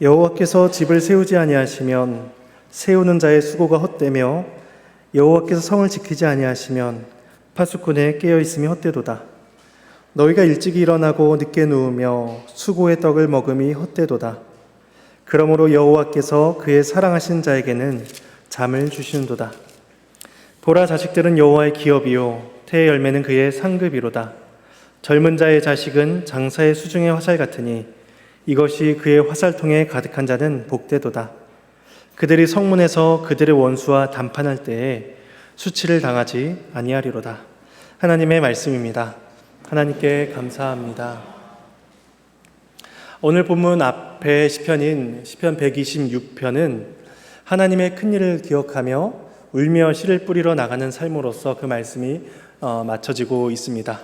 여호와께서 집을 세우지 아니하시면 세우는 자의 수고가 헛되며 여호와께서 성을 지키지 아니하시면 파수꾼의 깨어 있음이 헛되도다. 너희가 일찍 일어나고 늦게 누우며 수고의 떡을 먹음이 헛되도다. 그러므로 여호와께서 그의 사랑하신 자에게는 잠을 주시는도다. 보라, 자식들은 여호와의 기업이요 태의 열매는 그의 상급이로다. 젊은 자의 자식은 장사의 수중의 화살 같으니 이것이 그의 화살통에 가득한 자는 복되도다. 그들이 성문에서 그들의 원수와 담판할 때에 수치를 당하지 아니하리로다. 하나님의 말씀입니다. 하나님께 감사합니다. 오늘 본문 앞에 시편인 시편 126편은 하나님의 큰일을 기억하며 울며 씨를 뿌리러 나가는 삶으로서 그 말씀이 맞춰지고 있습니다.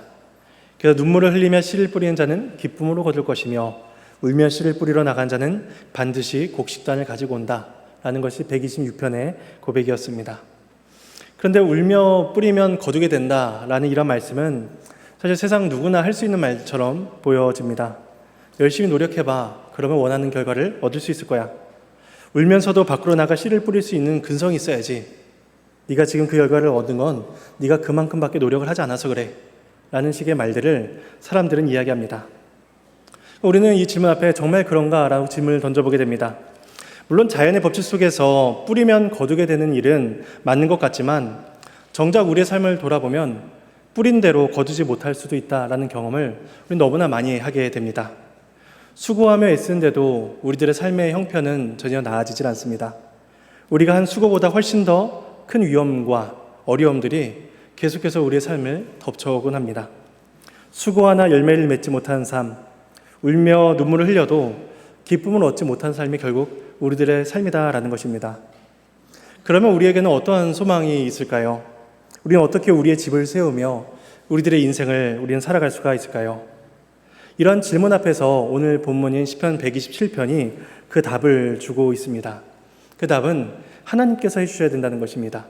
그래서 눈물을 흘리며 씨를 뿌리는 자는 기쁨으로 거둘 것이며 울며 씨를 뿌리러 나간 자는 반드시 곡식단을 가지고 온다 라는 것이 126편의 고백이었습니다. 그런데 울며 뿌리면 거두게 된다 라는 이런 말씀은 사실 세상 누구나 할 수 있는 말처럼 보여집니다. 열심히 노력해봐. 그러면 원하는 결과를 얻을 수 있을 거야. 울면서도 밖으로 나가 씨를 뿌릴 수 있는 근성이 있어야지. 네가 지금 그 결과를 얻은 건 네가 그만큼밖에 노력을 하지 않아서 그래 라는 식의 말들을 사람들은 이야기합니다. 우리는 이 질문 앞에 정말 그런가? 라고 질문을 던져보게 됩니다. 물론 자연의 법칙 속에서 뿌리면 거두게 되는 일은 맞는 것 같지만 정작 우리의 삶을 돌아보면 뿌린 대로 거두지 못할 수도 있다라는 경험을 우리는 너무나 많이 하게 됩니다. 수고하며 애쓰는데도 우리들의 삶의 형편은 전혀 나아지질 않습니다. 우리가 한 수고보다 훨씬 더 큰 위험과 어려움들이 계속해서 우리의 삶을 덮쳐오곤 합니다. 수고하나 열매를 맺지 못하는 삶, 울며 눈물을 흘려도 기쁨을 얻지 못한 삶이 결국 우리들의 삶이다라는 것입니다. 그러면 우리에게는 어떠한 소망이 있을까요? 우리는 어떻게 우리의 집을 세우며 우리들의 인생을 우리는 살아갈 수가 있을까요? 이런 질문 앞에서 오늘 본문인 시편 127편이 그 답을 주고 있습니다. 그 답은 하나님께서 해주셔야 된다는 것입니다.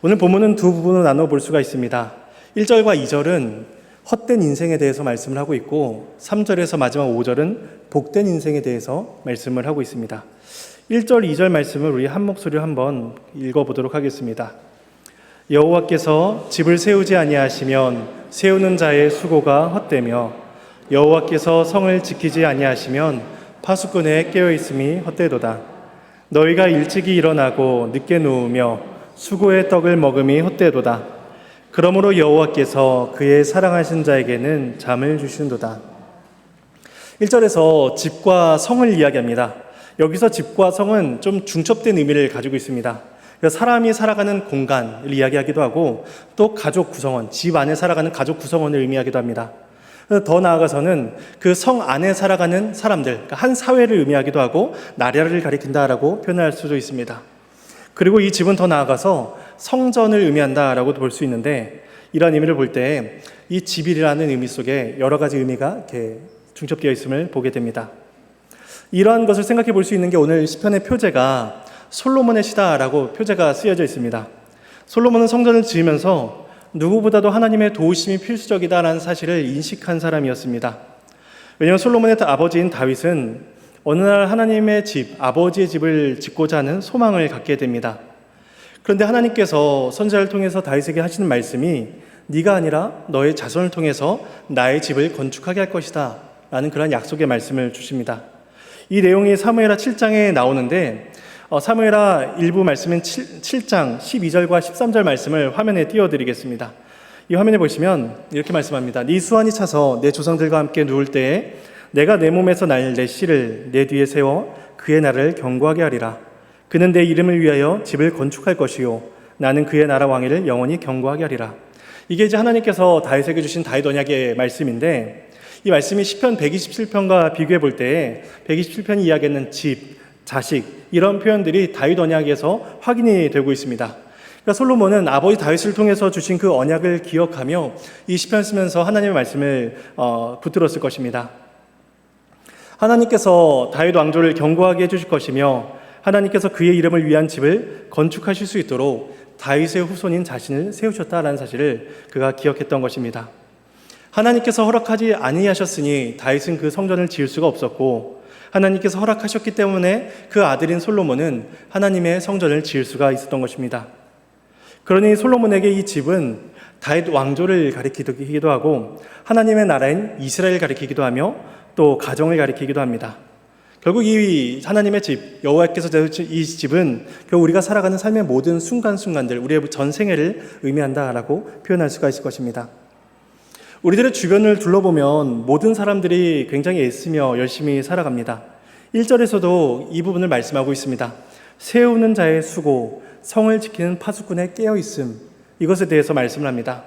오늘 본문은 두 부분으로 나눠볼 수가 있습니다. 1절과 2절은 헛된 인생에 대해서 말씀을 하고 있고 3절에서 마지막 5절은 복된 인생에 대해서 말씀을 하고 있습니다. 1절, 2절 말씀을 우리 한 목소리로 한번 읽어보도록 하겠습니다. 여호와께서 집을 세우지 아니하시면 세우는 자의 수고가 헛되며 여호와께서 성을 지키지 아니하시면 파수꾼의 깨어있음이 헛되도다. 너희가 일찍이 일어나고 늦게 누우며 수고의 떡을 먹음이 헛되도다. 그러므로 여호와께서 그의 사랑하신 자에게는 잠을 주시는도다. 1절에서 집과 성을 이야기합니다. 여기서 집과 성은 좀 중첩된 의미를 가지고 있습니다. 사람이 살아가는 공간을 이야기하기도 하고 또 가족 구성원, 집 안에 살아가는 가족 구성원을 의미하기도 합니다. 더 나아가서는 그 성 안에 살아가는 사람들, 그러니까 한 사회를 의미하기도 하고 나라를 가리킨다라고 표현할 수도 있습니다. 그리고 이 집은 더 나아가서 성전을 의미한다라고도 볼 수 있는데 이런 의미를 볼 때 이 집이라는 의미 속에 여러 가지 의미가 이렇게 중첩되어 있음을 보게 됩니다. 이러한 것을 생각해 볼 수 있는 게 오늘 시편의 표제가 솔로몬의 시다라고 표제가 쓰여져 있습니다. 솔로몬은 성전을 지으면서 누구보다도 하나님의 도우심이 필수적이다라는 사실을 인식한 사람이었습니다. 왜냐하면 솔로몬의 아버지인 다윗은 어느 날 하나님의 집, 아버지의 집을 짓고자 하는 소망을 갖게 됩니다. 그런데 하나님께서 선지자를 통해서 다윗에게 하시는 말씀이 네가 아니라 너의 자손을 통해서 나의 집을 건축하게 할 것이다 라는 그런 약속의 말씀을 주십니다. 이 내용이 사무엘하 7장에 나오는데 사무엘하 일부 말씀인 7장 12절과 13절 말씀을 화면에 띄워드리겠습니다. 이 화면에 보시면 이렇게 말씀합니다. 네 수완이 차서 내 조상들과 함께 누울 때에 내가 내 몸에서 날 내 씨를 내 뒤에 세워 그의 나라를 견고하게 하리라. 그는 내 이름을 위하여 집을 건축할 것이요 나는 그의 나라 왕위를 영원히 견고하게 하리라. 이게 이제 하나님께서 다윗에게 주신 다윗 언약의 말씀인데 이 말씀이 시편 127편과 비교해 볼 때 127편이 이야기하는 집, 자식 이런 표현들이 다윗 언약에서 확인이 되고 있습니다. 그러니까 솔로몬은 아버지 다윗을 통해서 주신 그 언약을 기억하며 이 시편을 쓰면서 하나님의 말씀을 붙들었을 것입니다. 하나님께서 다윗 왕조를 견고하게 해주실 것이며 하나님께서 그의 이름을 위한 집을 건축하실 수 있도록 다윗의 후손인 자신을 세우셨다라는 사실을 그가 기억했던 것입니다. 하나님께서 허락하지 아니하셨으니 다윗은 그 성전을 지을 수가 없었고 하나님께서 허락하셨기 때문에 그 아들인 솔로몬은 하나님의 성전을 지을 수가 있었던 것입니다. 그러니 솔로몬에게 이 집은 다윗 왕조를 가리키기도 하고 하나님의 나라인 이스라엘을 가리키기도 하며 또 가정을 가리키기도 합니다. 결국 이 하나님의 집, 여호와께서 지으신 이 집은 결국 우리가 살아가는 삶의 모든 순간순간들, 우리의 전생애를 의미한다라고 표현할 수가 있을 것입니다. 우리들의 주변을 둘러보면 모든 사람들이 굉장히 애쓰며 열심히 살아갑니다. 1절에서도 이 부분을 말씀하고 있습니다. 세우는 자의 수고, 성을 지키는 파수꾼의 깨어있음, 이것에 대해서 말씀을 합니다.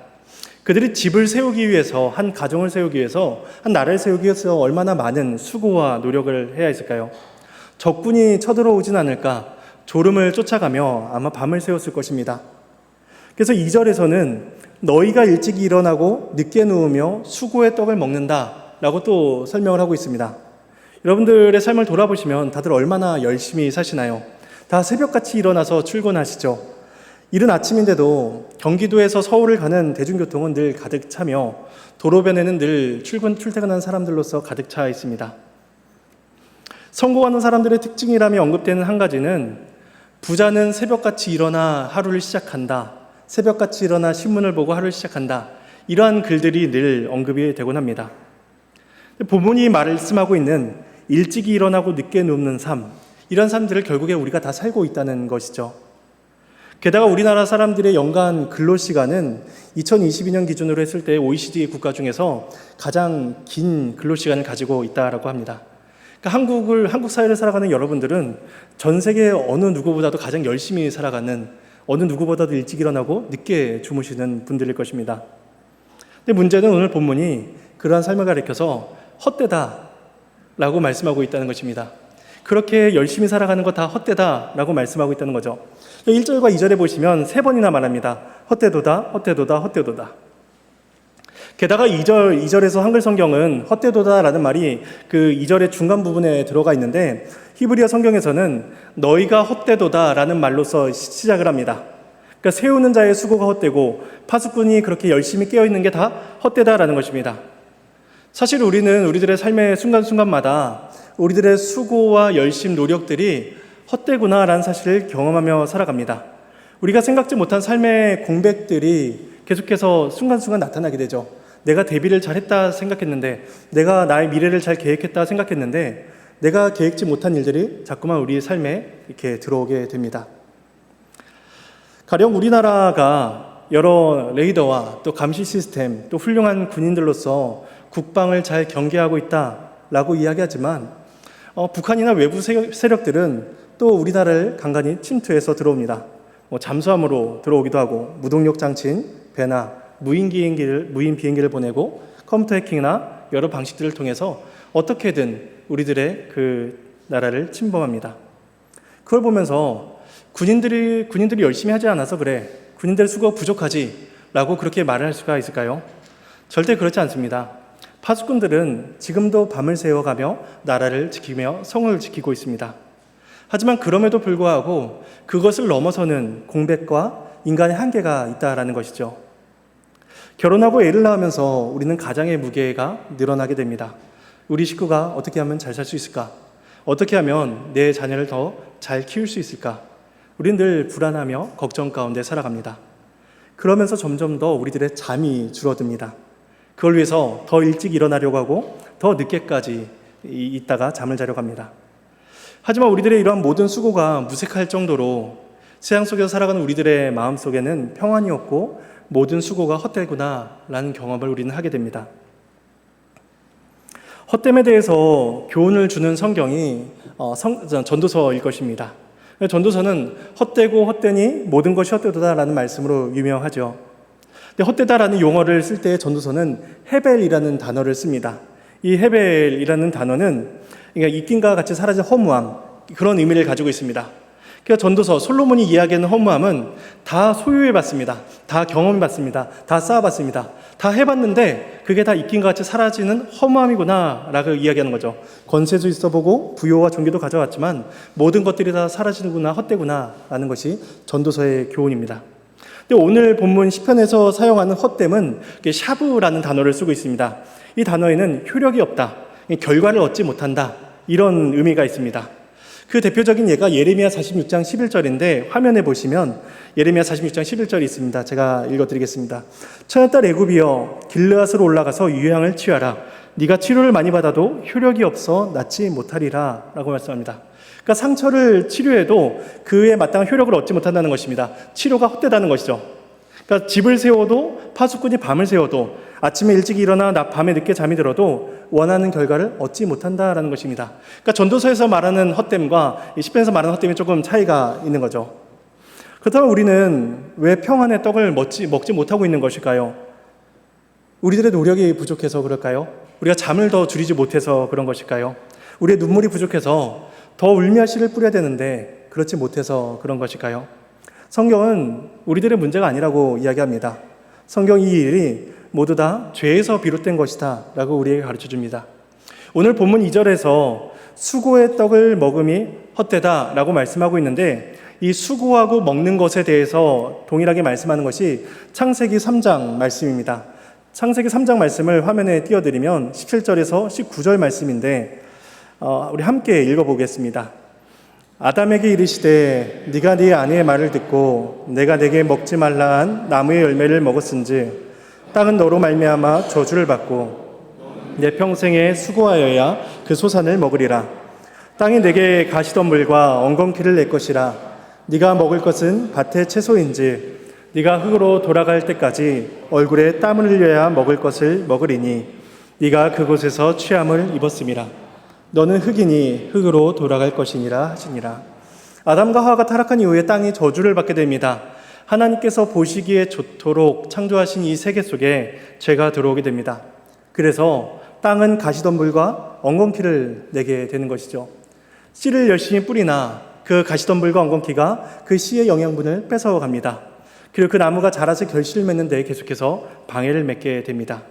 그들이 집을 세우기 위해서, 한 가정을 세우기 위해서, 한 나라를 세우기 위해서 얼마나 많은 수고와 노력을 해야 했을까요? 적군이 쳐들어오진 않을까 졸음을 쫓아가며 아마 밤을 새웠을 것입니다. 그래서 2절에서는 너희가 일찍 일어나고 늦게 누우며 수고의 떡을 먹는다 라고 또 설명을 하고 있습니다. 여러분들의 삶을 돌아보시면 다들 얼마나 열심히 사시나요? 다 새벽같이 일어나서 출근하시죠. 이른 아침인데도 경기도에서 서울을 가는 대중교통은 늘 가득 차며 도로변에는 늘 출퇴근하는 사람들로서 가득 차 있습니다. 성공하는 사람들의 특징이라며 언급되는 한 가지는 부자는 새벽같이 일어나 하루를 시작한다. 새벽같이 일어나 신문을 보고 하루를 시작한다. 이러한 글들이 늘 언급이 되곤 합니다. 본문이 말씀하고 있는 일찍 일어나고 늦게 눕는 삶, 이런 삶들을 결국에 우리가 다 살고 있다는 것이죠. 게다가 우리나라 사람들의 연간 근로시간은 2022년 기준으로 했을 때 OECD 국가 중에서 가장 긴 근로시간을 가지고 있다고 합니다. 그러니까 한국 사회를 살아가는 여러분들은 전 세계 어느 누구보다도 가장 열심히 살아가는, 어느 누구보다도 일찍 일어나고 늦게 주무시는 분들일 것입니다. 근데 문제는 오늘 본문이 그러한 삶을 가리켜서 헛되다라고 말씀하고 있다는 것입니다. 그렇게 열심히 살아가는 거 다 헛되다라고 말씀하고 있다는 거죠. 1절과 2절에 보시면 3번이나 말합니다. 헛되도다, 헛되도다, 헛되도다. 게다가 2절에서 한글 성경은 헛되도다라는 말이 그 2절의 중간 부분에 들어가 있는데 히브리어 성경에서는 너희가 헛되도다라는 말로서 시작을 합니다. 그러니까 세우는 자의 수고가 헛되고 파수꾼이 그렇게 열심히 깨어있는 게 다 헛되다라는 것입니다. 사실 우리는 우리들의 삶의 순간순간마다 우리들의 수고와 열심, 노력들이 헛되구나라는 사실을 경험하며 살아갑니다. 우리가 생각지 못한 삶의 공백들이 계속해서 순간순간 나타나게 되죠. 내가 대비를 잘했다 생각했는데, 내가 나의 미래를 잘 계획했다 생각했는데, 내가 계획지 못한 일들이 자꾸만 우리의 삶에 이렇게 들어오게 됩니다. 가령 우리나라가 여러 레이더와 또 감시 시스템, 또 훌륭한 군인들로서 국방을 잘 경계하고 있다라고 이야기하지만 북한이나 외부 세력들은 또 우리나라를 간간히 침투해서 들어옵니다. 잠수함으로 들어오기도 하고 무동력 장치인 배나 무인 비행기를 보내고 컴퓨터 해킹이나 여러 방식들을 통해서 어떻게든 우리들의 그 나라를 침범합니다. 그걸 보면서 군인들이 열심히 하지 않아서 그래, 군인들 수고가 부족하지 라고 그렇게 말을 할 수가 있을까요? 절대 그렇지 않습니다. 파수꾼들은 지금도 밤을 새워가며 나라를 지키며 성을 지키고 있습니다. 하지만 그럼에도 불구하고 그것을 넘어서는 공백과 인간의 한계가 있다라는 것이죠. 결혼하고 애를 낳으면서 우리는 가장의 무게가 늘어나게 됩니다. 우리 식구가 어떻게 하면 잘 살 수 있을까? 어떻게 하면 내 자녀를 더 잘 키울 수 있을까? 우리는 늘 불안하며 걱정 가운데 살아갑니다. 그러면서 점점 더 우리들의 잠이 줄어듭니다. 그걸 위해서 더 일찍 일어나려고 하고 더 늦게까지 있다가 잠을 자려고 합니다. 하지만 우리들의 이러한 모든 수고가 무색할 정도로 세상 속에서 살아가는 우리들의 마음속에는 평안이 없고 모든 수고가 헛되구나라는 경험을 우리는 하게 됩니다. 헛됨에 대해서 교훈을 주는 성경이 전도서일 것입니다. 전도서는 헛되고 헛되니 모든 것이 헛되도다라는 말씀으로 유명하죠. 근데 헛되다라는 용어를 쓸 때 전도서는 헤벨이라는 단어를 씁니다. 이 헤벨이라는 단어는 그러니까 이낀과 같이 사라진 허무함, 그런 의미를 가지고 있습니다. 그러니까 전도서 솔로몬이 이야기하는 허무함은 다 소유해봤습니다. 다 경험해봤습니다. 다 쌓아봤습니다. 다 해봤는데 그게 다 이낀과 같이 사라지는 허무함이구나 라고 이야기하는 거죠. 권세도 있어보고 부요와 존귀도 가져왔지만 모든 것들이 다 사라지는구나, 헛되구나 라는 것이 전도서의 교훈입니다. 근데 오늘 본문 시편에서 사용하는 헛됨은 샤브라는 단어를 쓰고 있습니다. 이 단어에는 효력이 없다, 결과를 얻지 못한다, 이런 의미가 있습니다. 그 대표적인 예가 예레미야 46장 11절인데 화면에 보시면 예레미야 46장 11절이 있습니다. 제가 읽어드리겠습니다. 처녀딸 애굽이여 길르앗으로 올라가서 유향을 취하라. 네가 치료를 많이 받아도 효력이 없어 낫지 못하리라 라고 말씀합니다. 그러니까 상처를 치료해도 그에 마땅한 효력을 얻지 못한다는 것입니다. 치료가 헛되다는 것이죠. 그러니까 집을 세워도 파수꾼이 밤을 세워도 아침에 일찍 일어나 밤에 늦게 잠이 들어도 원하는 결과를 얻지 못한다라는 것입니다. 그러니까 전도서에서 말하는 헛됨과 시편에서 말하는 헛됨이 조금 차이가 있는 거죠. 그렇다면 우리는 왜 평안의 떡을 먹지 못하고 있는 것일까요? 우리들의 노력이 부족해서 그럴까요? 우리가 잠을 더 줄이지 못해서 그런 것일까요? 우리의 눈물이 부족해서 더 울며 씨를 뿌려야 되는데 그렇지 못해서 그런 것일까요? 성경은 우리들의 문제가 아니라고 이야기합니다. 성경 이 일이 모두 다 죄에서 비롯된 것이다 라고 우리에게 가르쳐 줍니다. 오늘 본문 2절에서 수고의 떡을 먹음이 헛되다 라고 말씀하고 있는데 이 수고하고 먹는 것에 대해서 동일하게 말씀하는 것이 창세기 3장 말씀입니다. 창세기 3장 말씀을 화면에 띄워드리면 17절에서 19절 말씀인데 우리 함께 읽어보겠습니다. 아담에게 이르시되 네가 네 아내의 말을 듣고 내가 내게 먹지 말라 한 나무의 열매를 먹었은즉 땅은 너로 말미암아 저주를 받고 내 평생에 수고하여야 그 소산을 먹으리라. 땅이 내게 가시덤불과 엉겅퀴를 낼 것이라. 네가 먹을 것은 밭의 채소인지 네가 흙으로 돌아갈 때까지 얼굴에 땀을 흘려야 먹을 것을 먹으리니 네가 그곳에서 취함을 입었음이라. 너는 흙이니 흙으로 돌아갈 것이니라 하시니라. 아담과 하와가 타락한 이후에 땅이 저주를 받게 됩니다. 하나님께서 보시기에 좋도록 창조하신 이 세계 속에 죄가 들어오게 됩니다. 그래서 땅은 가시덤불과 엉겅퀴를 내게 되는 것이죠. 씨를 열심히 뿌리나 그 가시덤불과 엉겅퀴가 그 씨의 영양분을 뺏어갑니다. 그리고 그 나무가 자라서 결실을 맺는 데 계속해서 방해를 맺게 됩니다.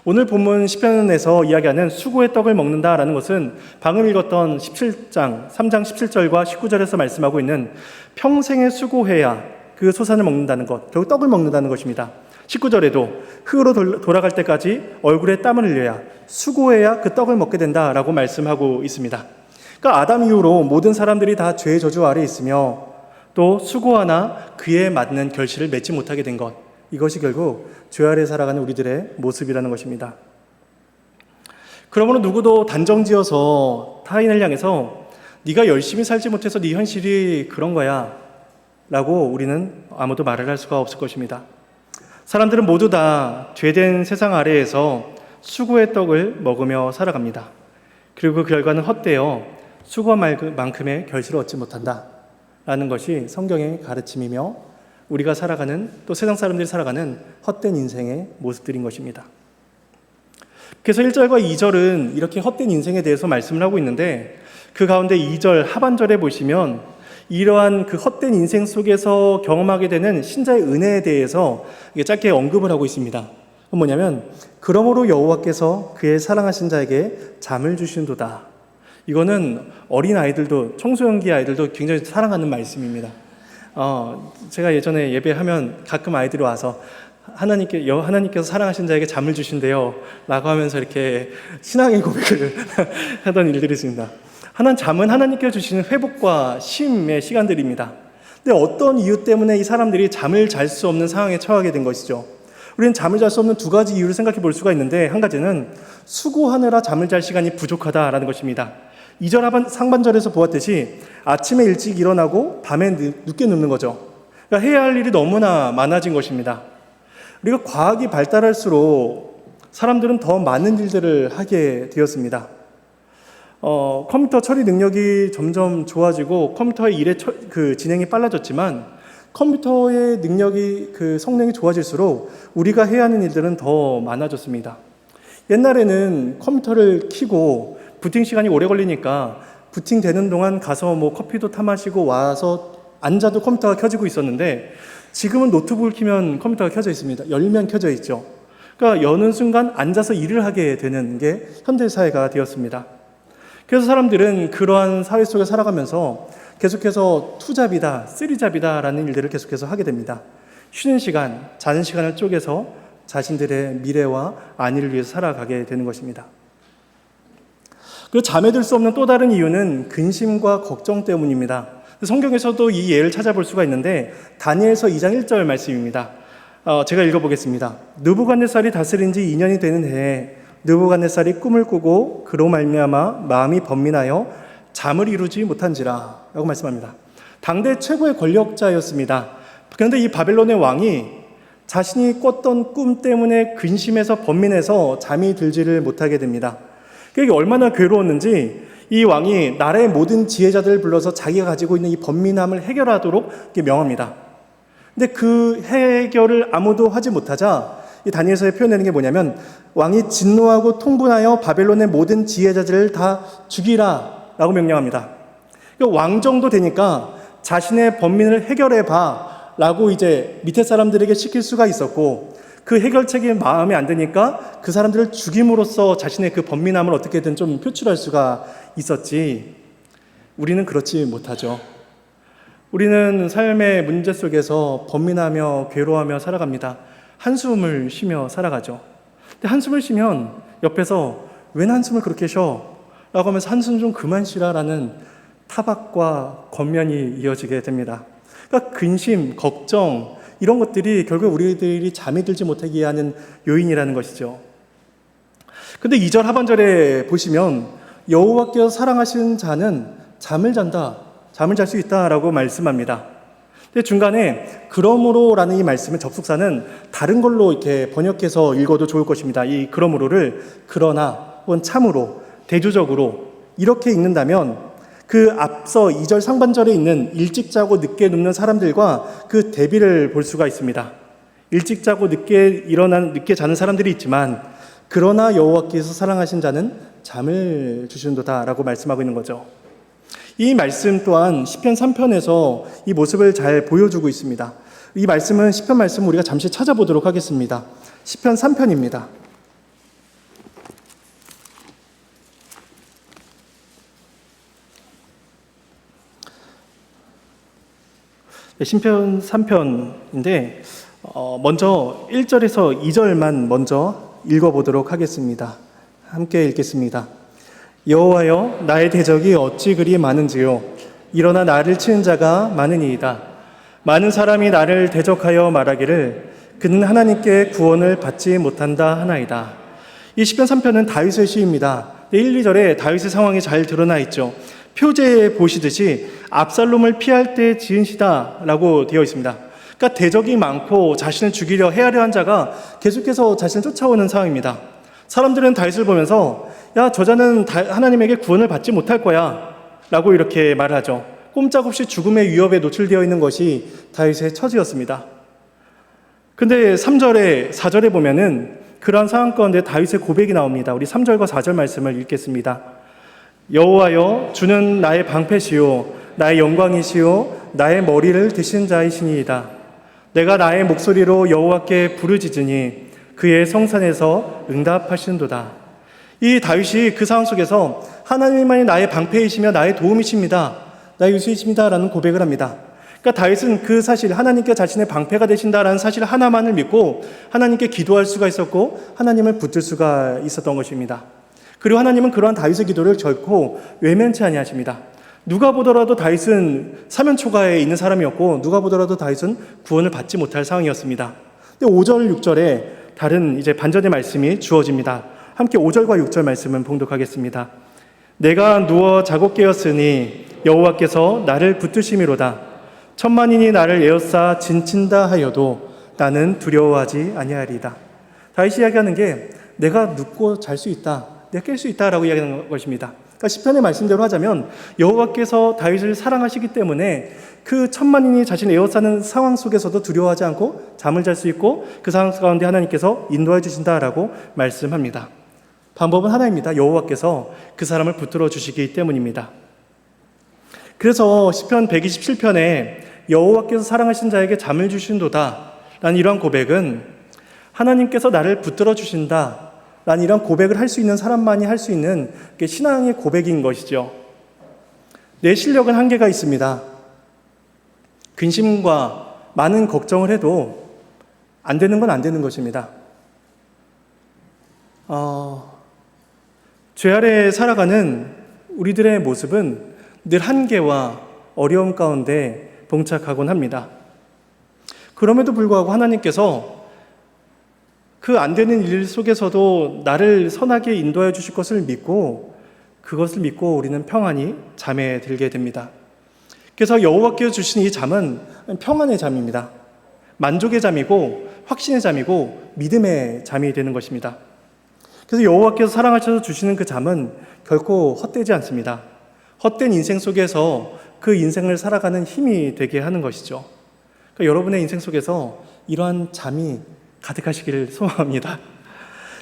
오늘 본문 시편에서 이야기하는 수고의 떡을 먹는다라는 것은 방금 읽었던 3장 17절과 19절에서 말씀하고 있는 평생에 수고해야 그 소산을 먹는다는 것, 결국 떡을 먹는다는 것입니다. 19절에도 흙으로 돌아갈 때까지 얼굴에 땀을 흘려야 수고해야 그 떡을 먹게 된다라고 말씀하고 있습니다. 그러니까 아담 이후로 모든 사람들이 다 죄의 저주 아래 있으며 또 수고하나 그에 맞는 결실을 맺지 못하게 된 것, 이것이 결국 죄 아래 살아가는 우리들의 모습이라는 것입니다. 그러므로 누구도 단정지어서 타인을 향해서 네가 열심히 살지 못해서 네 현실이 그런 거야 라고 우리는 아무도 말을 할 수가 없을 것입니다. 사람들은 모두 다 죄된 세상 아래에서 수고의 떡을 먹으며 살아갑니다. 그리고 그 결과는 헛되어 수고한 만큼의 결실을 얻지 못한다 라는 것이 성경의 가르침이며 우리가 살아가는, 또 세상 사람들이 살아가는 헛된 인생의 모습들인 것입니다. 그래서 1절과 2절은 이렇게 헛된 인생에 대해서 말씀을 하고 있는데 그 가운데 2절 하반절에 보시면 이러한 그 헛된 인생 속에서 경험하게 되는 신자의 은혜에 대해서 짧게 언급을 하고 있습니다. 그건 뭐냐면 그러므로 여호와께서 그의 사랑하신 자에게 잠을 주신도다. 이거는 어린 아이들도, 청소년기 아이들도 굉장히 사랑하는 말씀입니다. 제가 예전에 예배하면 가끔 아이들이 와서 하나님께서 사랑하신 자에게 잠을 주신대요 라고 하면서 이렇게 신앙의 고백을 하던 일들이 있습니다. 잠은 하나님께서 주시는 회복과 쉼의 시간들입니다. 근데 어떤 이유 때문에 이 사람들이 잠을 잘 수 없는 상황에 처하게 된 것이죠. 우리는 잠을 잘 수 없는 두 가지 이유를 생각해 볼 수가 있는데, 한 가지는 수고하느라 잠을 잘 시간이 부족하다라는 것입니다. 2절 상반절에서 보았듯이 아침에 일찍 일어나고 밤에 늦게 눕는 거죠. 그러니까 해야 할 일이 너무나 많아진 것입니다. 우리가 과학이 발달할수록 사람들은 더 많은 일들을 하게 되었습니다. 컴퓨터 처리 능력이 점점 좋아지고 컴퓨터의 일의 진행이 빨라졌지만 컴퓨터의 능력이 성능이 좋아질수록 우리가 해야 하는 일들은 더 많아졌습니다. 옛날에는 컴퓨터를 켜고 부팅 시간이 오래 걸리니까 부팅 되는 동안 가서 커피도 타 마시고 와서 앉아도 컴퓨터가 켜지고 있었는데 지금은 노트북을 켜면 컴퓨터가 켜져 있습니다. 열면 켜져 있죠. 그러니까 여는 순간 앉아서 일을 하게 되는 게 현대사회가 되었습니다. 그래서 사람들은 그러한 사회 속에 살아가면서 계속해서 투잡이다, 쓰리잡이다라는 일들을 계속해서 하게 됩니다. 쉬는 시간, 자는 시간을 쪼개서 자신들의 미래와 안위를 위해서 살아가게 되는 것입니다. 그리고 잠에 들 수 없는 또 다른 이유는 근심과 걱정 때문입니다. 성경에서도 이 예를 찾아볼 수가 있는데 다니엘서 2장 1절 말씀입니다. 제가 읽어보겠습니다. 느부갓네살이 다스린 지 2년이 되는 해에 느부갓네살이 꿈을 꾸고 그로 말미암아 마음이 번민하여 잠을 이루지 못한지라 라고 말씀합니다. 당대 최고의 권력자였습니다. 그런데 이 바벨론의 왕이 자신이 꿨던 꿈 때문에 근심해서 번민해서 잠이 들지를 못하게 됩니다. 그게 얼마나 괴로웠는지 이 왕이 나라의 모든 지혜자들을 불러서 자기가 가지고 있는 이 번민함을 해결하도록 명합니다. 근데 그 해결을 아무도 하지 못하자 이 다니엘서에 표현되는 게 뭐냐면 왕이 진노하고 통분하여 바벨론의 모든 지혜자들을 다 죽이라 라고 명령합니다. 그러니까 왕 정도 되니까 자신의 번민을 해결해봐 라고 이제 밑에 사람들에게 시킬 수가 있었고, 그 해결책이 마음에 안 드니까 그 사람들을 죽임으로써 자신의 그 번민함을 어떻게든 좀 표출할 수가 있었지, 우리는 그렇지 못하죠. 우리는 삶의 문제 속에서 번민하며 괴로워하며 살아갑니다. 한숨을 쉬며 살아가죠. 근데 한숨을 쉬면 옆에서 웬 한숨을 그렇게 쉬어? 라고 하면서 한숨 좀 그만 쉬라라는 타박과 권면이 이어지게 됩니다. 그러니까 근심, 걱정 이런 것들이 결국 우리들이 잠이 들지 못하게 하는 요인이라는 것이죠. 근데 2절 하반절에 보시면 여호와께서 사랑하시는 자는 잠을 잔다, 잠을 잘 수 있다라고 말씀합니다. 근데 중간에 그러므로라는 이 말씀의 접속사는 다른 걸로 이렇게 번역해서 읽어도 좋을 것입니다. 이 그러므로를 그러나 혹은 참으로, 대조적으로 이렇게 읽는다면 그 앞서 2절 상반절에 있는 일찍 자고 늦게 눕는 사람들과 그 대비를 볼 수가 있습니다. 일찍 자고 늦게 자는 사람들이 있지만 그러나 여호와께서 사랑하신 자는 잠을 주시는도다라고 말씀하고 있는 거죠. 이 말씀 또한 시편 3편에서 이 모습을 잘 보여주고 있습니다. 이 말씀은 시편 말씀 우리가 잠시 찾아보도록 하겠습니다. 시편 3편입니다. 시편 3편인데 먼저 1절에서 2절만 먼저 읽어보도록 하겠습니다. 함께 읽겠습니다. 여호와여, 나의 대적이 어찌 그리 많은지요. 일어나 나를 치는 자가 많으니이다. 많은 사람이 나를 대적하여 말하기를 그는 하나님께 구원을 받지 못한다 하나이다. 이 시편 3편은 다윗의 시입니다. 1, 2절에 다윗의 상황이 잘 드러나 있죠. 표제에 보시듯이 압살롬을 피할 때 지은 시다라고 되어 있습니다. 그러니까 대적이 많고 자신을 죽이려 해하려 한 자가 계속해서 자신을 쫓아오는 상황입니다. 사람들은 다윗을 보면서 야, 저자는 하나님에게 구원을 받지 못할 거야 라고 이렇게 말을 하죠. 꼼짝없이 죽음의 위협에 노출되어 있는 것이 다윗의 처지였습니다. 근데 3절에 4절에 보면은 그러한 상황 가운데 다윗의 고백이 나옵니다. 우리 3절과 4절 말씀을 읽겠습니다. 여호와여, 주는 나의 방패시요 나의 영광이시요 나의 머리를 드신 자이시니이다. 내가 나의 목소리로 여호와께 부르짖으니 그의 성산에서 응답하시는도다. 이 다윗이 그 상황 속에서 하나님만이 나의 방패이시며 나의 도움이십니다, 나의 유수이십니다 라는 고백을 합니다. 그러니까 다윗은 그 사실, 하나님께 자신의 방패가 되신다라는 사실 하나만을 믿고 하나님께 기도할 수가 있었고 하나님을 붙들 수가 있었던 것입니다. 그리고 하나님은 그러한 다윗의 기도를 결코 외면치 아니하십니다. 누가 보더라도 다윗은 사면초가에 있는 사람이었고 누가 보더라도 다윗은 구원을 받지 못할 상황이었습니다. 근데 5절, 6절에 다른 이제 반전의 말씀이 주어집니다. 함께 5절과 6절 말씀은 봉독하겠습니다. 내가 누워 자고 깨었으니 여호와께서 나를 붙드심이로다. 천만인이 나를 에워싸 진친다 하여도 나는 두려워하지 아니하리이다. 다윗이 이야기하는 게 내가 눕고 잘 수 있다, 내가 깰 수 있다라고 이야기하는 것입니다. 그러니까 시편의 말씀대로 하자면 여호와께서 다윗을 사랑하시기 때문에 그 천만인이 자신을 에워싸는 상황 속에서도 두려워하지 않고 잠을 잘 수 있고 그 상황 가운데 하나님께서 인도해 주신다라고 말씀합니다. 방법은 하나입니다. 여호와께서 그 사람을 붙들어 주시기 때문입니다. 그래서 시편 127편에 여호와께서 사랑하신 자에게 잠을 주신도다 라는 이러한 고백은 하나님께서 나를 붙들어 주신다 라는 이런 고백을 할 수 있는 사람만이 할 수 있는 신앙의 고백인 것이죠. 내 실력은 한계가 있습니다. 근심과 많은 걱정을 해도 안 되는 건 안 되는 것입니다. 죄 아래 살아가는 우리들의 모습은 늘 한계와 어려움 가운데 봉착하곤 합니다. 그럼에도 불구하고 하나님께서 그 안 되는 일 속에서도 나를 선하게 인도해 주실 것을 믿고 그것을 믿고 우리는 평안히 잠에 들게 됩니다. 그래서 여호와께서 주신 이 잠은 평안의 잠입니다. 만족의 잠이고 확신의 잠이고 믿음의 잠이 되는 것입니다. 그래서 여호와께서 사랑하셔서 주시는 그 잠은 결코 헛되지 않습니다. 헛된 인생 속에서 그 인생을 살아가는 힘이 되게 하는 것이죠. 그러니까 여러분의 인생 속에서 이러한 잠이 가득하시기를 소망합니다.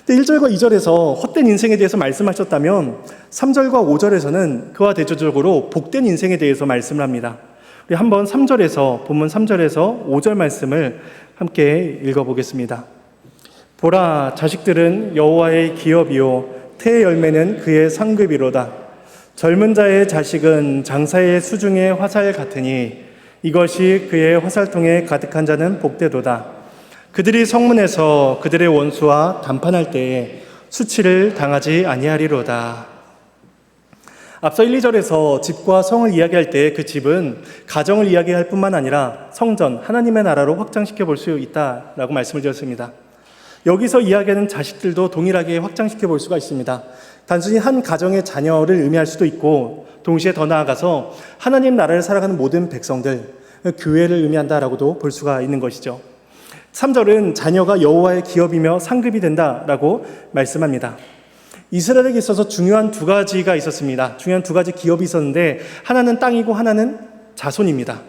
1절과 2절에서 헛된 인생에 대해서 말씀하셨다면 3절과 5절에서는 그와 대조적으로 복된 인생에 대해서 말씀을 합니다. 우리 한번 3절에서 본문 3절에서 5절 말씀을 함께 읽어보겠습니다. 보라, 자식들은 여호와의 기업이요 태의 열매는 그의 상급이로다. 젊은 자의 자식은 장사의 수중의 화살 같으니 이것이 그의 화살통에 가득한 자는 복되도다. 그들이 성문에서 그들의 원수와 담판할 때에 수치를 당하지 아니하리로다. 앞서 1, 2절에서 집과 성을 이야기할 때 그 집은 가정을 이야기할 뿐만 아니라 성전, 하나님의 나라로 확장시켜 볼 수 있다라고 말씀을 드렸습니다. 여기서 이야기하는 자식들도 동일하게 확장시켜 볼 수가 있습니다. 단순히 한 가정의 자녀를 의미할 수도 있고 동시에 더 나아가서 하나님 나라를 살아가는 모든 백성들, 교회를 의미한다라고도 볼 수가 있는 것이죠. 3절은 자녀가 여호와의 기업이며 상급이 된다라고 말씀합니다. 이스라엘에게 있어서 중요한 두 가지가 있었습니다. 중요한 두 가지 기업이 있었는데 하나는 땅이고 하나는 자손입니다.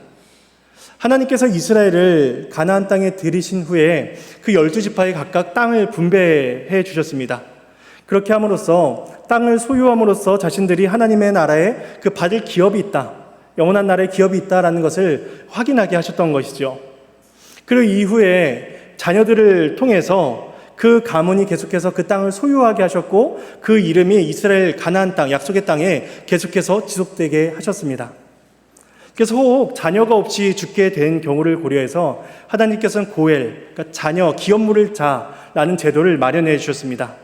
하나님께서 이스라엘을 가나안 땅에 들이신 후에 그 12지파에 각각 땅을 분배해 주셨습니다. 그렇게 함으로써 땅을 소유함으로써 자신들이 하나님의 나라에 그 받을 기업이 있다, 영원한 나라의 기업이 있다라는 것을 확인하게 하셨던 것이죠. 그리고 이후에 자녀들을 통해서 그 가문이 계속해서 그 땅을 소유하게 하셨고 그 이름이 이스라엘 가나안 땅, 약속의 땅에 계속해서 지속되게 하셨습니다. 그래서 혹 자녀가 없이 죽게 된 경우를 고려해서 하나님께서는 고엘, 그러니까 자녀, 기업 물을 자라는 제도를 마련해 주셨습니다.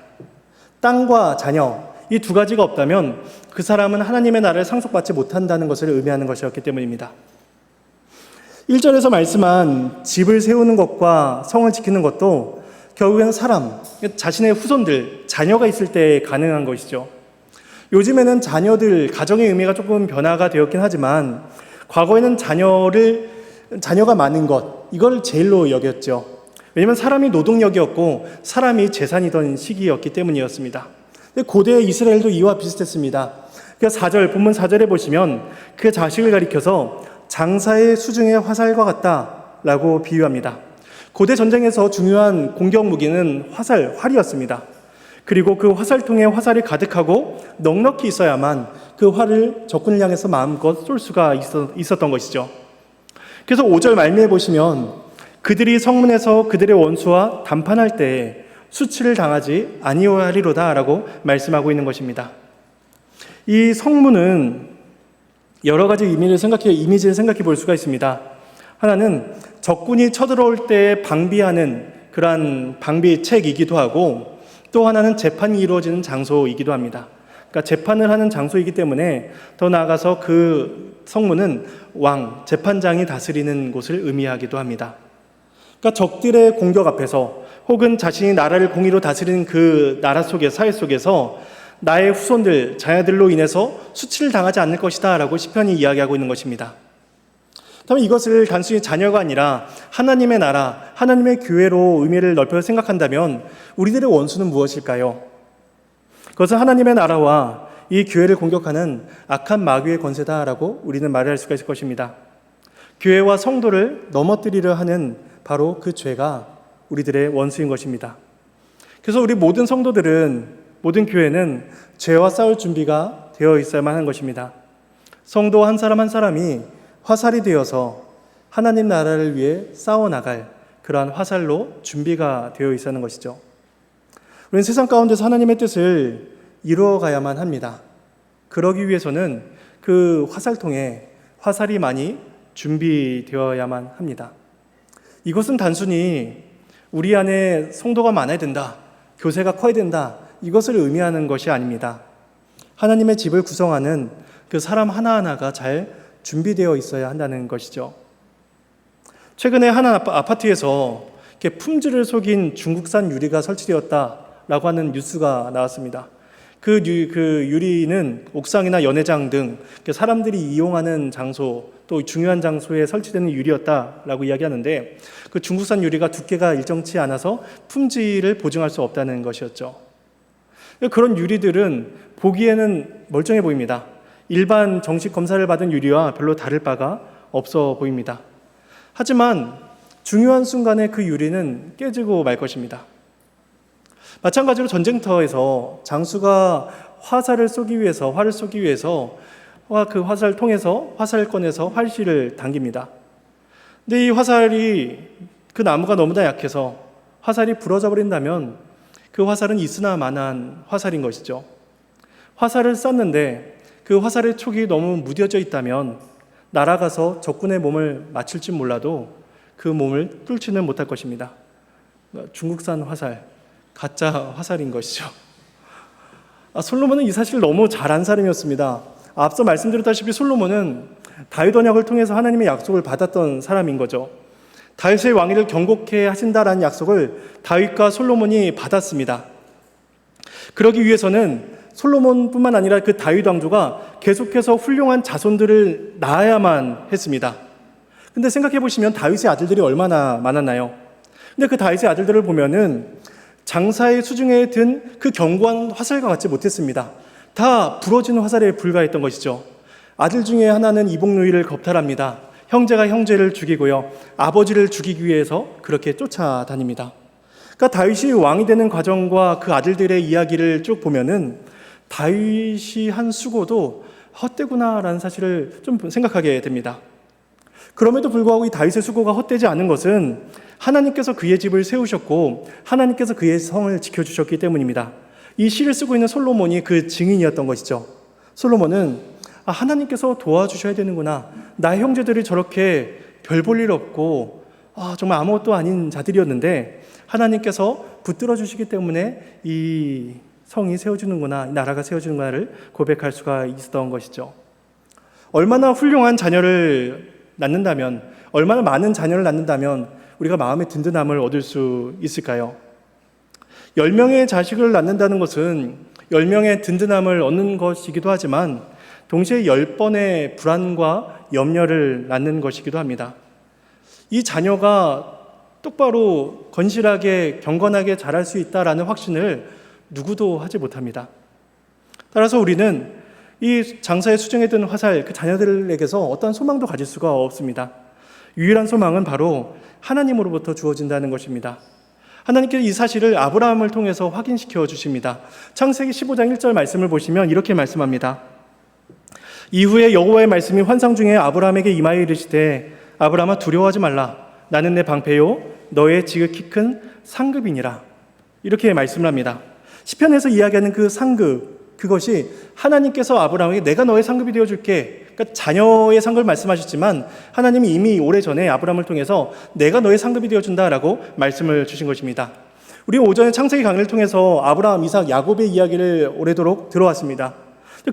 땅과 자녀, 이 두 가지가 없다면 그 사람은 하나님의 나라를 상속받지 못한다는 것을 의미하는 것이었기 때문입니다. 1절에서 말씀한 집을 세우는 것과 성을 지키는 것도 결국에는 사람, 자신의 후손들, 자녀가 있을 때 가능한 것이죠. 요즘에는 자녀들, 가정의 의미가 조금 변화가 되었긴 하지만 과거에는 자녀가 많은 것, 이걸 제일로 여겼죠. 왜냐하면 사람이 노동력이었고 사람이 재산이던 시기였기 때문이었습니다. 근데 고대 이스라엘도 이와 비슷했습니다. 그래서 4절, 본문 4절에 보시면 그 자식을 가리켜서 장사의 수중의 화살과 같다라고 비유합니다. 고대 전쟁에서 중요한 공격 무기는 활이었습니다. 그리고 그 화살통에 화살이 가득하고 넉넉히 있어야만 그 활을 적군을 향해서 마음껏 쏠 수가 있었던 것이죠. 그래서 5절 말미에 보시면 그들이 성문에서 그들의 원수와 담판할 때에 수치를 당하지 아니하리로다라고 말씀하고 있는 것입니다. 이 성문은 여러 가지 이미지를 생각해 볼 수가 있습니다. 하나는 적군이 쳐들어올 때 방비하는 그러한 방비책이기도 하고 또 하나는 재판이 이루어지는 장소이기도 합니다. 그러니까 재판을 하는 장소이기 때문에 더 나아가서 그 성문은 왕, 재판장이 다스리는 곳을 의미하기도 합니다. 그러니까 적들의 공격 앞에서 혹은 자신이 나라를 공의로 다스리는 그 나라 속에, 사회 속에서 나의 후손들, 자녀들로 인해서 수치를 당하지 않을 것이다 라고 시편이 이야기하고 있는 것입니다. 다만 이것을 단순히 자녀가 아니라 하나님의 나라, 하나님의 교회로 의미를 넓혀서 생각한다면 우리들의 원수는 무엇일까요? 그것은 하나님의 나라와 이 교회를 공격하는 악한 마귀의 권세다라고 우리는 말할 수가 있을 것입니다. 교회와 성도를 넘어뜨리려 하는 바로 그 죄가 우리들의 원수인 것입니다. 그래서 우리 모든 성도들은, 모든 교회는 죄와 싸울 준비가 되어 있어야만 하는 것입니다. 성도 한 사람 한 사람이 화살이 되어서 하나님 나라를 위해 싸워나갈 그러한 화살로 준비가 되어 있어야 하는 것이죠. 우리는 세상 가운데서 하나님의 뜻을 이루어가야만 합니다. 그러기 위해서는 그 화살통에 화살이 많이 준비되어야만 합니다. 이것은 단순히 우리 안에 성도가 많아야 된다, 교세가 커야 된다, 이것을 의미하는 것이 아닙니다. 하나님의 집을 구성하는 그 사람 하나하나가 잘 준비되어 있어야 한다는 것이죠. 최근에 한 아파트에서 이렇게 품질을 속인 중국산 유리가 설치되었다라고 하는 뉴스가 나왔습니다. 그 유리는 옥상이나 연회장 등 사람들이 이용하는 장소, 또 중요한 장소에 설치되는 유리였다라고 이야기하는데, 그 중국산 유리가 두께가 일정치 않아서 품질을 보증할 수 없다는 것이었죠. 그런 유리들은 보기에는 멀쩡해 보입니다. 일반 정식 검사를 받은 유리와 별로 다를 바가 없어 보입니다. 하지만 중요한 순간에 그 유리는 깨지고 말 것입니다. 마찬가지로 전쟁터에서 장수가 활을 쏘기 위해서 그 화살을 통해서 화살을 꺼내서 활실을 당깁니다. 근데 이 화살이, 그 나무가 너무나 약해서 화살이 부러져 버린다면 그 화살은 있으나 마나한 화살인 것이죠. 화살을 쐈는데 그 화살의 촉이 너무 무뎌져 있다면 날아가서 적군의 몸을 맞출지 몰라도 그 몸을 뚫지는 못할 것입니다. 중국산 화살, 가짜 화살인 것이죠. 솔로몬은 이 사실을 너무 잘한 사람이었습니다. 앞서 말씀드렸다시피 솔로몬은 다윗 언약을 통해서 하나님의 약속을 받았던 사람인 거죠. 다윗의 왕위를 경고케 하신다라는 약속을 다윗과 솔로몬이 받았습니다. 그러기 위해서는 솔로몬뿐만 아니라 그 다윗 왕조가 계속해서 훌륭한 자손들을 낳아야만 했습니다. 근데 생각해 보시면 다윗의 아들들이 얼마나 많았나요? 근데 그 다윗의 아들들을 보면은 장사의 수중에 든 그 견고한 화살과 같지 못했습니다. 다 부러지는 화살에 불과했던 것이죠. 아들 중에 하나는 이복누이를 겁탈합니다. 형제가 형제를 죽이고요, 아버지를 죽이기 위해서 그렇게 쫓아다닙니다. 그러니까 다윗이 왕이 되는 과정과 그 아들들의 이야기를 쭉 보면은 다윗이 한 수고도 헛되구나라는 사실을 좀 생각하게 됩니다. 그럼에도 불구하고 이 다윗의 수고가 헛되지 않은 것은 하나님께서 그의 집을 세우셨고 하나님께서 그의 성을 지켜주셨기 때문입니다. 이 시를 쓰고 있는 솔로몬이 그 증인이었던 것이죠. 솔로몬은 하나님께서 도와주셔야 되는구나. 나의 형제들이 저렇게 별 볼 일 없고 정말 아무것도 아닌 자들이었는데 하나님께서 붙들어 주시기 때문에 이 성이 세워지는구나, 이 나라가 세워지는구나를 고백할 수가 있었던 것이죠. 얼마나 훌륭한 자녀를 낳는다면, 얼마나 많은 자녀를 낳는다면 우리가 마음의 든든함을 얻을 수 있을까요? 10명의 자식을 낳는다는 것은 10명의 든든함을 얻는 것이기도 하지만 동시에 10번의 불안과 염려를 낳는 것이기도 합니다. 이 자녀가 똑바로 건실하게 경건하게 자랄 수 있다라는 확신을 누구도 하지 못합니다. 따라서 우리는 이 장사의 수중에 든 화살, 그 자녀들에게서 어떠한 소망도 가질 수가 없습니다. 유일한 소망은 바로 하나님으로부터 주어진다는 것입니다. 하나님께서 이 사실을 아브라함을 통해서 확인시켜 주십니다. 창세기 15장 1절 말씀을 보시면 이렇게 말씀합니다. 이후에 여호와의 말씀이 환상 중에 아브라함에게 임하여 이르시되 아브라함아 두려워하지 말라. 나는 내 방패요 너의 지극히 큰 상급이니라. 이렇게 말씀을 합니다. 시편에서 이야기하는 그 상급, 그것이 하나님께서 아브라함에게 내가 너의 상급이 되어줄게, 그러니까 자녀의 상급을 말씀하셨지만 하나님이 이미 오래전에 아브라함을 통해서 내가 너의 상급이 되어준다라고 말씀을 주신 것입니다. 우리 오전에 창세기 강의를 통해서 아브라함, 이삭, 야곱의 이야기를 오래도록 들어왔습니다.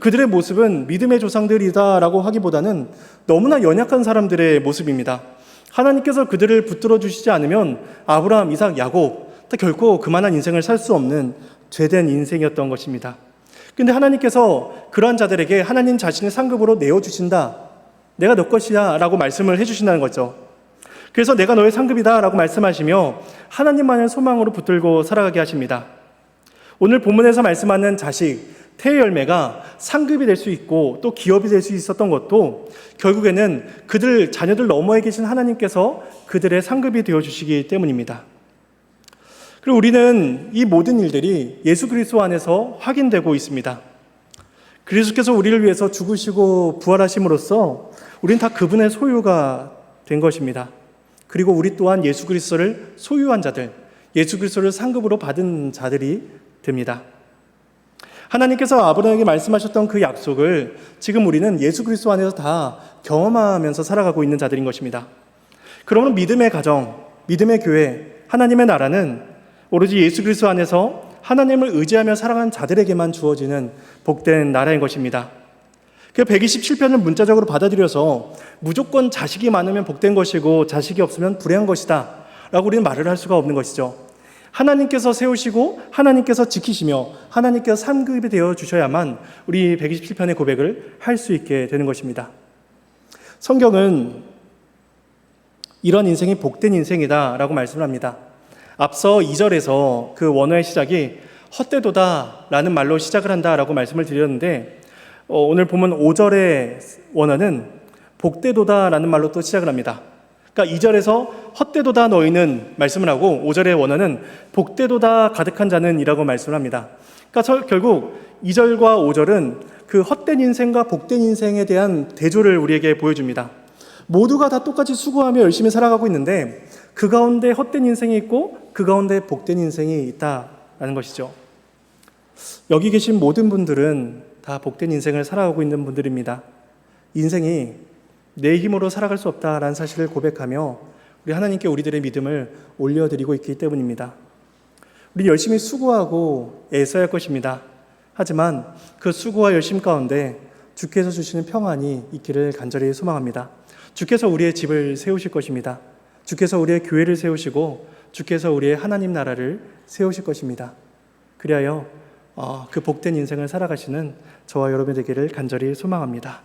그들의 모습은 믿음의 조상들이다라고 하기보다는 너무나 연약한 사람들의 모습입니다. 하나님께서 그들을 붙들어 주시지 않으면 아브라함, 이삭, 야곱 결코 그만한 인생을 살 수 없는 죄된 인생이었던 것입니다. 그런데 하나님께서 그러한 자들에게 하나님 자신의 상급으로 내어주신다, 내가 너 것이야 라고 말씀을 해주신다는 거죠. 그래서 내가 너의 상급이다 라고 말씀하시며 하나님만을 소망으로 붙들고 살아가게 하십니다. 오늘 본문에서 말씀하는 자식, 태의 열매가 상급이 될 수 있고 또 기업이 될 수 있었던 것도 결국에는 그들 자녀들 너머에 계신 하나님께서 그들의 상급이 되어주시기 때문입니다. 그리고 우리는 이 모든 일들이 예수 그리스도 안에서 확인되고 있습니다. 그리스도께서 우리를 위해서 죽으시고 부활하심으로써 우리는 다 그분의 소유가 된 것입니다. 그리고 우리 또한 예수 그리스도를 소유한 자들, 예수 그리스도를 상급으로 받은 자들이 됩니다. 하나님께서 아브라함에게 말씀하셨던 그 약속을 지금 우리는 예수 그리스도 안에서 다 경험하면서 살아가고 있는 자들인 것입니다. 그러면 믿음의 가정, 믿음의 교회, 하나님의 나라는 오로지 예수 그리스도 안에서 하나님을 의지하며 살아가는 자들에게만 주어지는 복된 나라인 것입니다. 그 127편을 문자적으로 받아들여서 무조건 자식이 많으면 복된 것이고 자식이 없으면 불행한 것이다 라고 우리는 말을 할 수가 없는 것이죠. 하나님께서 세우시고 하나님께서 지키시며 하나님께서 상급이 되어 주셔야만 우리 127편의 고백을 할 수 있게 되는 것입니다. 성경은 이런 인생이 복된 인생이다 라고 말씀을 합니다. 앞서 2절에서 그 원어의 시작이 헛되도다 라는 말로 시작을 한다 라고 말씀을 드렸는데 오늘 보면 5절의 원어는 복되도다 라는 말로 또 시작을 합니다. 그러니까 2절에서 헛되도다 너희는 말씀을 하고 5절의 원어는 복되도다 가득한 자는 이라고 말씀을 합니다. 그러니까 결국 2절과 5절은 그 헛된 인생과 복된 인생에 대한 대조를 우리에게 보여줍니다. 모두가 다 똑같이 수고하며 열심히 살아가고 있는데 그 가운데 헛된 인생이 있고 그 가운데 복된 인생이 있다라는 것이죠. 여기 계신 모든 분들은 다 복된 인생을 살아가고 있는 분들입니다. 인생이 내 힘으로 살아갈 수 없다라는 사실을 고백하며 우리 하나님께 우리들의 믿음을 올려드리고 있기 때문입니다. 우리 열심히 수고하고 애써야 할 것입니다. 하지만 그 수고와 열심 가운데 주께서 주시는 평안이 있기를 간절히 소망합니다. 주께서 우리의 집을 세우실 것입니다. 주께서 우리의 교회를 세우시고 주께서 우리의 하나님 나라를 세우실 것입니다. 그리하여 그 복된 인생을 살아가시는 저와 여러분 되기를 간절히 소망합니다.